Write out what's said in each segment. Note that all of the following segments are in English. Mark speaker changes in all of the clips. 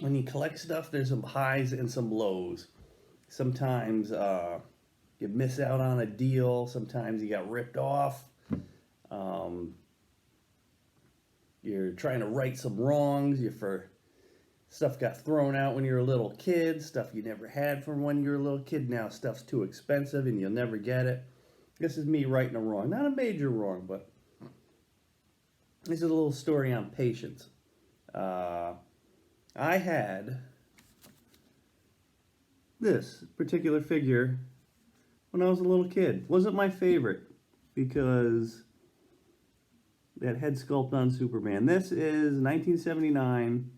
Speaker 1: when you collect stuff, there's some highs and some lows. Sometimes you miss out on a deal. Sometimes you got ripped off. Um, you're trying to right some wrongs. Stuff got thrown out when you were a little kid. Stuff you never had from when you were a little kid. Now stuff's too expensive and you'll never get it. This is me righting a wrong. Not a major wrong, but this is a little story on patience. I had this particular figure when I was a little kid. Wasn't my favorite because that head sculpt on Superman. This is 1979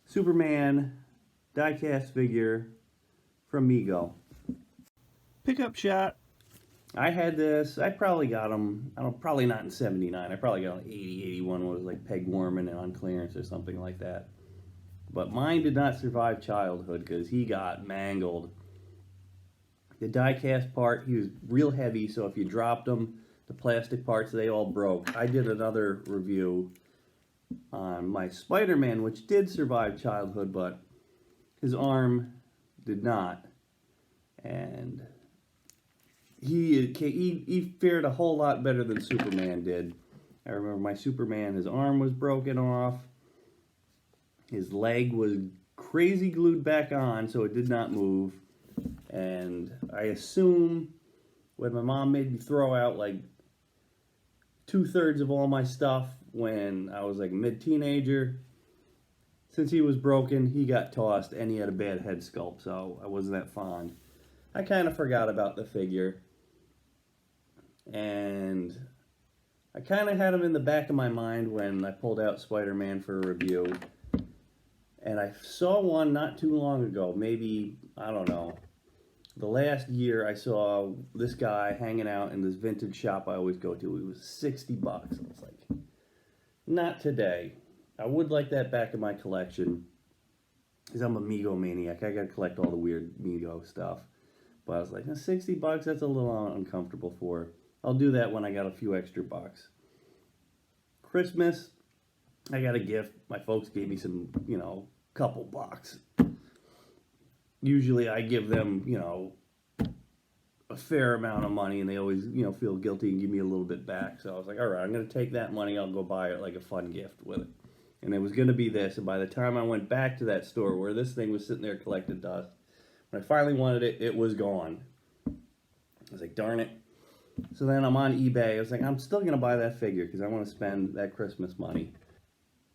Speaker 1: Superman diecast figure from Mego. Pickup shot. I had this. I probably got them. Probably not in '79. I probably got them 80, 81 when it was like peg warming and on clearance or something like that. But mine did not survive childhood because he got mangled. The diecast part, he was real heavy, so if you dropped them, the plastic parts, they all broke. I did another review on my Spider-Man, which did survive childhood, but his arm did not. And he fared a whole lot better than Superman did. I remember my Superman, his arm was broken off. His leg was crazy glued back on, so it did not move. And I assume when my mom made me throw out like 2/3 of all my stuff when I was like a mid-teenager, since he was broken, he got tossed and he had a bad head sculpt, so I wasn't that fond. I kind of forgot about the figure. And I kind of had him in the back of my mind when I pulled out Spider-Man for a review. And I saw one not too long ago, maybe, I don't know, the last year I saw this guy hanging out in this vintage shop I always go to. It was $60. I was like, not today. I would like that back in my collection because I'm a Mego maniac. I gotta collect all the weird Mego stuff. But I was like, $60, that's a little uncomfortable for. I'll do that when I got a few extra bucks. Christmas, I got a gift. My folks gave me some, couple bucks. Usually I give them, a fair amount of money, and they always, feel guilty and give me a little bit back. So I was like, all right, I'm going to take that money. I'll go buy it like a fun gift with it. And it was going to be this. And by the time I went back to that store where this thing was sitting there collecting dust, when I finally wanted it, it was gone. I was like, darn it. So then I'm on eBay. I was like, I'm still going to buy that figure because I want to spend that Christmas money.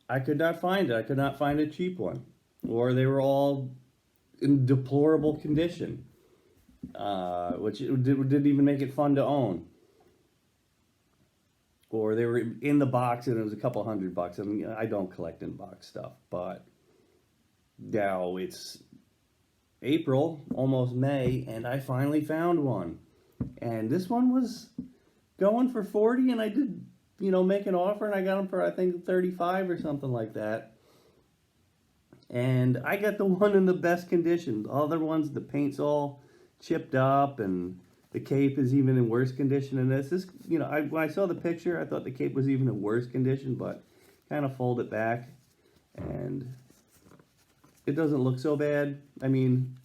Speaker 1: I could not find it. I could not find a cheap one. Or they were all in deplorable condition, which didn't even make it fun to own. Or they were in the box and it was a couple $100. I mean, I don't collect in box stuff, but now it's April, almost May, and I finally found one. And this one was going for 40, and I did, make an offer, and I got them for, I think, 35 or something like that. And I got the one in the best condition. The other ones, the paint's all chipped up, and the cape is even in worse condition than this. When I saw the picture, I thought the cape was even in worse condition, but kind of fold it back, and it doesn't look so bad. I mean,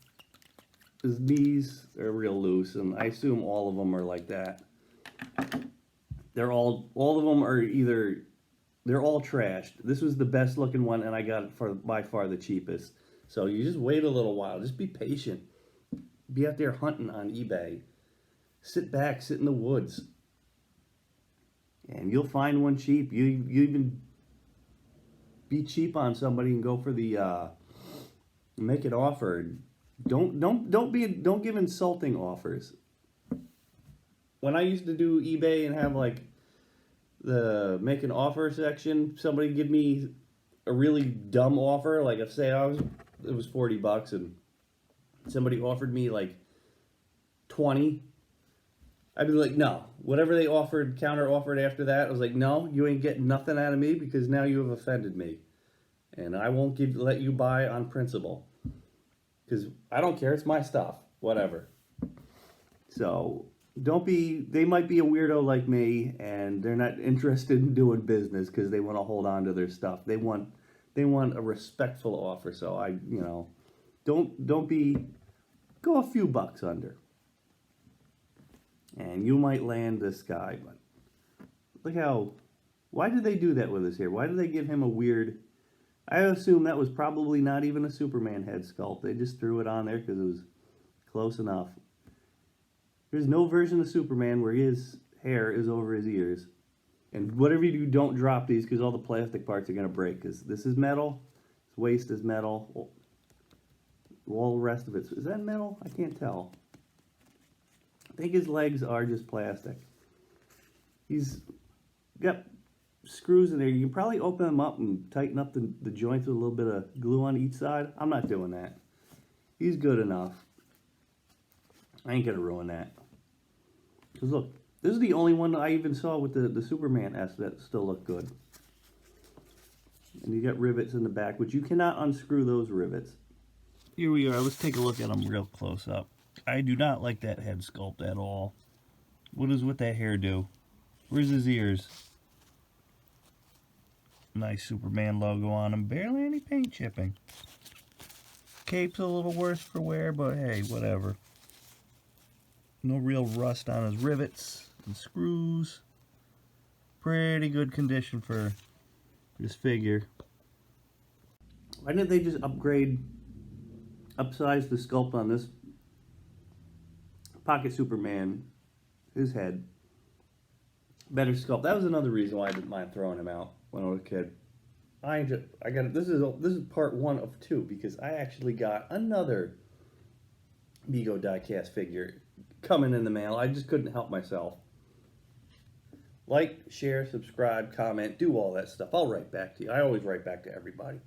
Speaker 1: his knees are real loose, and I assume all of them are like that. All of them are either, they're all trashed. This was the best looking one, and I got it for by far the cheapest. So you just wait a little while. Just be patient. Be out there hunting on eBay. Sit back, sit in the woods, and you'll find one cheap. You even be cheap on somebody and go for the make an offer. Don't give insulting offers. When I used to do eBay and have like the make an offer section, somebody give me a really dumb offer, like if say it was $40 and somebody offered me like 20, I'd be like, no. Whatever they offered, counter offered after that, I was like, no, you ain't getting nothing out of me because now you have offended me, and I won't let you buy on principle. Because I don't care, it's my stuff, whatever. So, they might be a weirdo like me, and they're not interested in doing business because they want to hold on to their stuff. They want They want a respectful offer, so don't be, go a few bucks under. And you might land this guy, but look how, why did they do that with us here? Why did they give him a weird, I assume that was probably not even a Superman head sculpt. They just threw it on there because it was close enough. There's no version of Superman where his hair is over his ears. And whatever you do, don't drop these because all the plastic parts are going to break. Because this is metal, his waist is metal, all the rest of it. Is that metal? I can't tell. I think his legs are just plastic. He's got screws in there. You can probably open them up and tighten up the joints with a little bit of glue on each side. I'm not doing that. He's good enough. I ain't going to ruin that. Because look, this is the only one I even saw with the Superman S that still looked good. And you got rivets in the back, which you cannot unscrew those rivets. Here we are. Let's take a look at them real close up. I do not like that head sculpt at all. What is with that hairdo? Where's his ears? Nice Superman logo on him. Barely any paint chipping. Cape's a little worse for wear, but hey, whatever. No real rust on his rivets and screws. Pretty good condition for this figure. Why didn't they just upsize the sculpt on this Pocket Superman, his head? Better sculpt. That was another reason why I didn't mind throwing him out when I was a kid. I got it. This is part 1 of 2 because I actually got another Mego Diecast figure coming in the mail. I just couldn't help myself. Like, share, subscribe, comment, do all that stuff. I'll write back to you. I always write back to everybody.